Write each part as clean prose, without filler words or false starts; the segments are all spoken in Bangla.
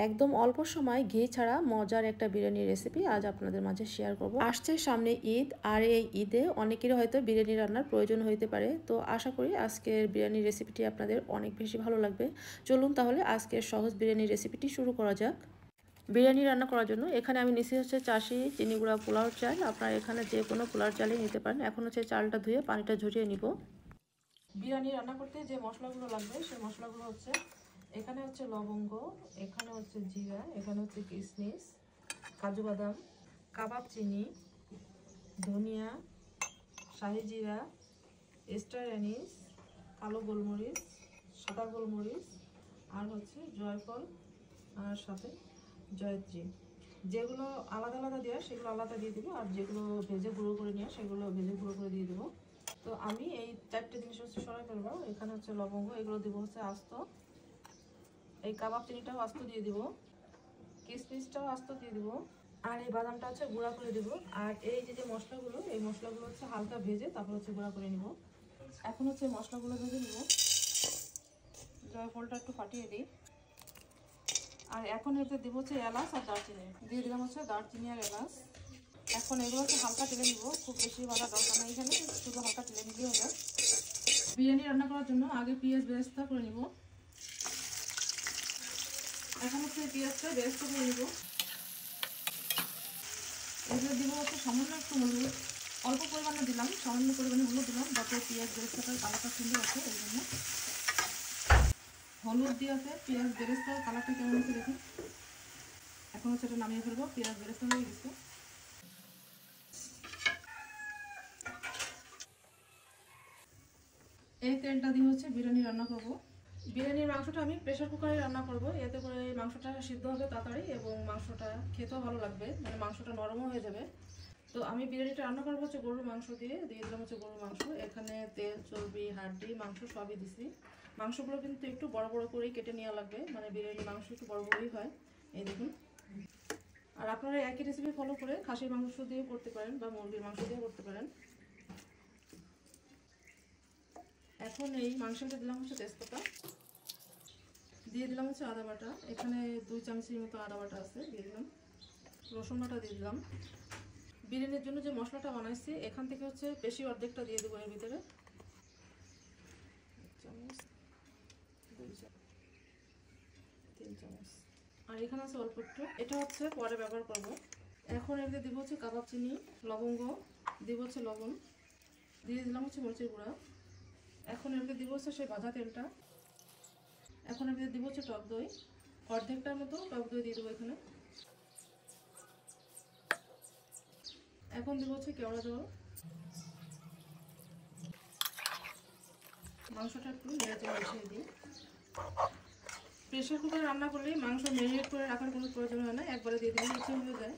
একদম অল্প সময় ঘি ছাড়া মজার একটা বিরিয়ানির রেসিপি আজ আপনাদের মাঝে শেয়ার করব। আসছে সামনে ঈদ, আর এই ঈদে অনেকেরই হয়তো বিরিয়ানি রান্নার প্রয়োজন হইতে পারে। তো আশা করি আজকের বিরিয়ানির রেসিপিটি আপনাদের অনেক বেশি ভালো লাগবে। চলুন তাহলে আজকের সহজ বিরিয়ানির রেসিপিটি শুরু করা যাক। বিরিয়ানি রান্না করার জন্য এখানে আমি নিচ্ছি হচ্ছে 4 চিনি গুঁড়া পোলাওর চাল। আপনারা এখানে যে কোনো পোলাওর চালই নিতে পারেন। এখন হচ্ছে চালটা ধুয়ে পানিটা ঝরিয়ে নিব। বিরিয়ানি রান্না করতে যে মশলাগুলো লাগবে সেই মশলাগুলো হচ্ছে এখানে হচ্ছে লবঙ্গ, এখানে হচ্ছে জিরা, এখানে হচ্ছে কিশমিশ, কাজু বাদাম, কাবাব চিনি, ধনিয়া, শাহি জিরা, স্টার অ্যানিস, কালো গোলমরিচ, সাদা গোলমরিচ, আর হচ্ছে জয়ফল, আর সাথে জয়ত্রী। যেগুলো আলাদা আলাদা দেওয়া সেগুলো আলাদা দিয়ে দেবো, আর যেগুলো ভেজে গুঁড়ো করে নেওয়া সেগুলো ভেজে গুঁড়ো করে দিয়ে দেবো। তো আমি এই 4টে জিনিস হচ্ছে সরাই ফেলবো। এখানে হচ্ছে লবঙ্গ, এগুলো দেবো হচ্ছে আস্ত, এই কাবাব চিনিটাও আস্ত দিয়ে দিব, কিশমিশটাও আস্ত দিয়ে দিব, আর এই বাদামটা হচ্ছে গুঁড়া করে দেবো। আর এই যে মশলাগুলো, এই মশলাগুলো হচ্ছে হালকা ভেজে তারপর হচ্ছে গুঁড়া করে নিব। এখন হচ্ছে মশলাগুলো ভেজে নিব। জয়ফলটা একটু ফাটিয়ে দিই। আর এখন এতে দেবো হচ্ছে এলাচ আর দারচিনি, দিয়ে দিলাম হচ্ছে দারচিনি আর এলাচ। এখন এগুলো হচ্ছে হালকা টেলে নিব, খুব বেশি ভাজা দরকার নেই, এখানে শুধু হালকা টেলে নিলেই হবে। বিরিয়ানি রান্না করার জন্য আগে পেঁয়াজ বেরেস্তা করে নিব। এখন হচ্ছে পেঁয়াজটা বেরেস্তা করে নিব। এগুলো দিব হচ্ছে সামান্য একটু হলুদ, অল্প পরিমাণে দিলাম, সামান্য পরিমাণে হলুদ দিলাম যাতে পেঁয়াজ বেরেস্তাটার কালারটা সুন্দর আছে। এই জন্য হলুদ দিয়েছে পেঁয়াজ বেরেস্তার কালারটা কেমন হচ্ছে দেখুন। এখন হচ্ছে এটা নামিয়ে ফেলবো, পেঁয়াজ বেরেস্তা হয়ে গেছে। এই তেলটা দিয়ে হচ্ছে বিরিয়ানি রান্না করব। বিরিয়ানির মাংসটা আমি প্রেসার কুকারে রান্না করব, এতে করে মাংসটা সিদ্ধ হবে তাড়াতাড়ি এবং মাংসটা খেতেও ভালো লাগবে, মানে মাংসটা নরমও হয়ে যাবে। তো আমি বিরিয়ানিটা রান্না করবো হচ্ছে গরুর মাংস দিয়ে দিলাম হচ্ছে গরুর মাংস। এখানে তেল, চর্বি, হাড্ডি, মাংস সবই দিছি। মাংসগুলো কিন্তু একটু বড় বড় করেই কেটে নেওয়া লাগবে, মানে বিরিয়ানি মাংস একটু বড় বড়ই হয়, এই দেখুন। আর আপনারা একই রেসিপি ফলো করে খাসির মাংস দিয়ে করতে পারেন বা মুরগির মাংস দিয়ে করতে পারেন। এখন এই মাংসটা দিলাম হচ্ছে তেজপাতা, দিয়ে দিলাম হচ্ছে আদা বাটা, এখানে 2 চামচের মতো আদা বাটা আছে, দিয়ে দিলাম। রসুন বাটা দিয়ে দিলাম। বিরিয়ানির জন্য যে মশলাটা বানাইছি এখান থেকে হচ্ছে বেশি অর্ধেকটা দিয়ে দেবো এর ভিতরে। 1 চামচ, 2 চামচ, 3 চামচ, আর এখানে আছে অল্প একটু, এটা হচ্ছে পরে ব্যবহার করব। এখন এর দিব হচ্ছে কাবাব চিনি, লবঙ্গ, দিব হচ্ছে লবণ, দিয়ে দিলাম হচ্ছে মরিচের গুঁড়া। এখন এর দিব হচ্ছে সেই ভাজা তেলটা। এখন এর দিব হচ্ছে টক দই, অর্ধেকটার মতো টক দই দিয়ে দেবো এখানে। এখন দিব হচ্ছে কেওড়া জল। মাংসটা একটু নেড়ে মিশিয়ে দিই। প্রেসার কুকারে রান্না করলেই মাংস ম্যারিনেট করে রাখার কোনো প্রয়োজন হয় না, একবারে দিয়ে দিলে হচ্ছে হয়ে যায়।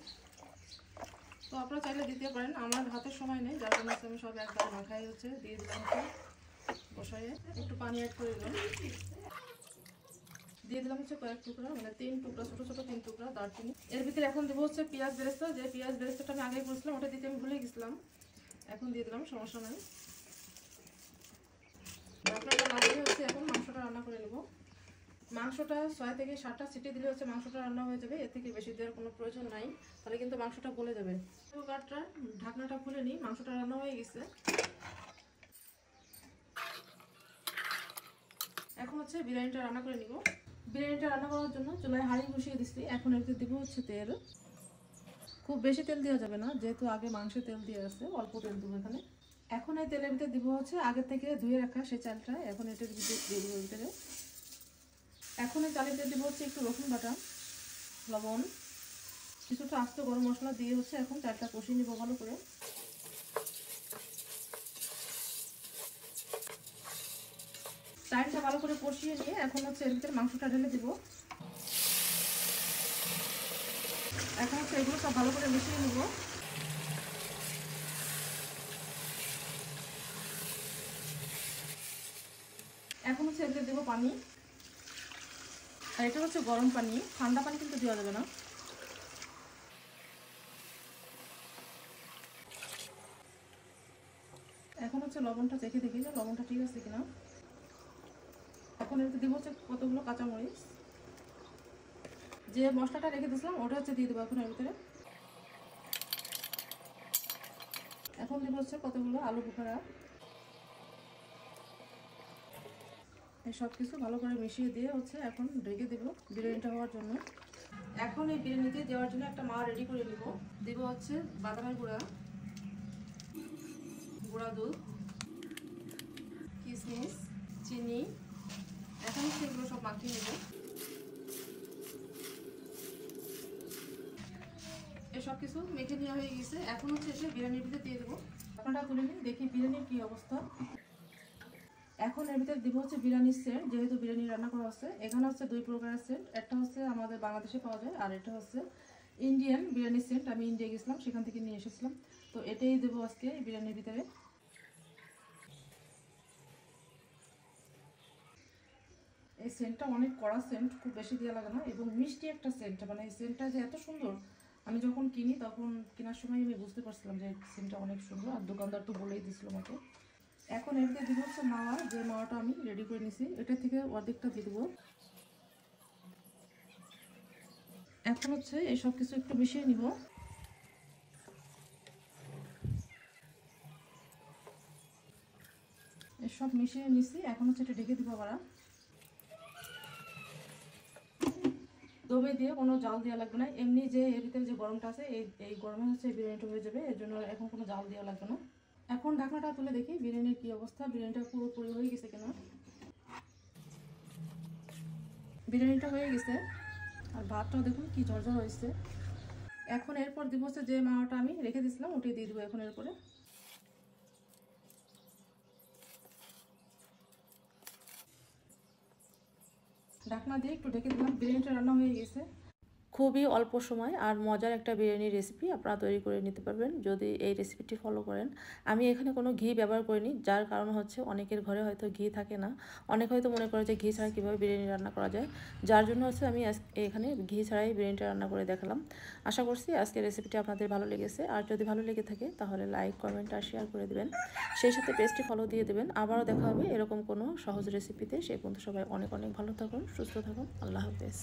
তো আপনারা চাইলে দিতে পারেন, আমার হাতের সময় নেই যার জন্য আমি সব একবার মাখাই হচ্ছে দিয়ে দিলাম, হচ্ছে বসাইয়ে একটু পানি অ্যাড করে দিলাম। দিয়ে দিলাম হচ্ছে কয়েক টুকরা, মানে 3 টুকরা, ছোট ছোট 3 টুকরা দারচিনি। এর ভিতরে এখন দেবো হচ্ছে পেঁয়াজ বেরেস্তা, যে পেঁয়াজ বেরেস্তাটা আমি আগেই করেছিলাম ওটা দিতে আমি ভুলে গেছিলাম, এখন দিয়ে দিলাম, সমস্যা নাই। ঢাকনাটা লাগিয়ে হচ্ছে এখন মাংসটা রান্না করে নেব। মাংসটা 6 থেকে 7টা সিটি দিলে হচ্ছে মাংসটা রান্না হয়ে যাবে, এর থেকে বেশি দেওয়ার কোনো প্রয়োজন নাই, তাহলে কিন্তু মাংসটা গলে যাবে। ঢাকনাটা খুলে নিই, মাংসটা রান্না হয়ে গেছে। এখন হচ্ছে বিরিয়ানিটা রান্না করে নিব। বিরিয়ানিটা রান্না করার জন্য চুলায় হাঁড়ি বসিয়ে দিচ্ছি। এখন এতে দিব হচ্ছে তেল, খুব বেশি তেল দেওয়া যাবে না, যেহেতু আগে মাংসে তেল দিয়ে আছে, অল্প তেল দেবো এখানে। এখন এই তেলের ভিতরে দিব হচ্ছে আগে থেকে ধুয়ে রাখা সেই চালটা, এখন এটার ভিতরে দিয়ে দেবো ভিতরে। এখন এই চালের ভিতরে দিব হচ্ছে একটু রসুন বাটা, লবণ, কিছুটা আস্ত গরম মশলা দিয়ে হচ্ছে এখন চালটা কষিয়ে নিব ভালো করে। চালটা ভালো করে কষিয়ে নিয়ে এখন হচ্ছে এর ভিতরে মাংসটা ঢেলে দিব। এখন হচ্ছে এগুলো সব ভালো করে মিশিয়ে নিব। এখন হচ্ছে এর দেবো পানি, আর এটা হচ্ছে গরম পানি, ঠান্ডা পানি কিন্তু দেওয়া যাবে না। এখন হচ্ছে লবণটা চেখে দেখি যে লবণটা ঠিক আছে কিনা। এখন এতে দিব হচ্ছে কতগুলো কাঁচামরিচ, যে মশলাটা রেখে দিয়েছিলাম ওটা হচ্ছে দিয়ে দেবো এখন এর ভিতরে। এখন দেবো হচ্ছে কতগুলো আলু বোখারা। এই সব কিছু ভালো করে মিশিয়ে দিয়ে হচ্ছে এখন ঢেকে দেবো বিরিয়ানিটা হওয়ার জন্য। এখন এই বিরিয়ানিতে দেওয়ার জন্য একটা মা রেডি করে নেব। দেবো হচ্ছে বাদামের গুঁড়া, গুঁড়া দুধ, কিশমিশ, চিনি। এখন সেগুলো সব মাখিয়ে নেব। এসব কিছু মেখে নেওয়া হয়ে গেছে। এখন হচ্ছে এসে বিরিয়ানির ভিতরে দিয়ে দেবো। আপনারা তুলে নিন, দেখি বিরিয়ানির কি অবস্থা। এখন এর ভিতরে দিব হচ্ছে বিরিয়ানির সেন্ট। যেহেতু বিরিয়ানি রান্না করা হচ্ছে, এখানে হচ্ছে 2 প্রকারের সেন্ট। একটা হচ্ছে আমাদের বাংলাদেশে পাওয়া যায়, আর এটা হচ্ছে ইন্ডিয়ান বিরিয়ানি সেন্ট। আমি ইন্ডিয়া গেছিলাম, সেখান থেকে নিয়ে এসেছিলাম। তো এটাই দেবো আজকে বিরিয়ানির ভিতরে। এই সেন্টটা অনেক কড়া সেন্ট, খুব বেশি দেওয়া লাগে না, এবং মিষ্টি একটা সেন্ট। মানে এই সেন্টটা যে এত সুন্দর, আমি যখন কিনি তখন কেনার সময় আমি বুঝতে পারছিলাম যে সেন্টটা অনেক সুন্দর, আর দোকানদার তো বলেই দিয়েছিল আমাকে। এখন এর ভিতরে দিব হচ্ছে মাওয়া। যে মাওয়াটা আমি রেডি করে নিছি, এটা থেকে অর্ধেকটা দিয়ে দেবো। এখন হচ্ছে এই সব কিছু একটু মিশিয়ে নিব। এসব মিশিয়ে নিছি। এখন হচ্ছে এটা ঢেকে দিব আবার। দমে দিয়ে কোনো জাল দেওয়া লাগবে না, এমনি যে এর ভিতরে যে গরমটা আছে এই গরমে হচ্ছে বিরিয়ানিটা হয়ে যাবে। এর জন্য এখন কোনো জাল দেওয়া লাগবে না। এখন ঢাকনাটা তুলে দেখি বিরিয়ানির কি অবস্থা, বিরিয়ানিটা পুরোপুরি হয়ে গেছে কিনা। বিরিয়ানিটা হয়ে গেছে, আর ভাতটাও দেখুন কি ঝরঝর হয়েছে। এখন এরপর দিব হচ্ছে যে মাওয়াটা আমি রেখে দিয়েছিলাম, ওটাই দিয়ে দেবো এখন এরপরে। ঢাকনা দিয়ে একটু ঢেকে দিলাম। বিরিয়ানিটা রান্না হয়ে গেছে। খুবই অল্প সময় আর মজার একটা বিরিয়ানির রেসিপি আপনারা তৈরি করে নিতে পারবেন যদি এই রেসিপিটি ফলো করেন। আমি এখানে কোনো ঘি ব্যবহার করিনি, যার কারণ হচ্ছে অনেকের ঘরে হয়তো ঘি থাকে না। অনেক হয়তো মনে করে যে ঘি ছাড়া কীভাবে বিরিয়ানি রান্না করা যায়, যার জন্য হচ্ছে আমি এখানে ঘি ছাড়াই বিরিয়ানিটা রান্না করে দেখালাম। আশা করছি আজকের রেসিপিটি আপনাদের ভালো লেগেছে, আর যদি ভালো লেগে থাকে তাহলে লাইক, কমেন্ট আর শেয়ার করে দেবেন। সেই সাথে পেজটি ফলো দিয়ে দেবেন। আবারও দেখা হবে এরকম কোনো সহজ রেসিপিতে। সে পর্যন্ত সবাই অনেক অনেক ভালো থাকুন, সুস্থ থাকুন। আল্লাহ হাফেজ।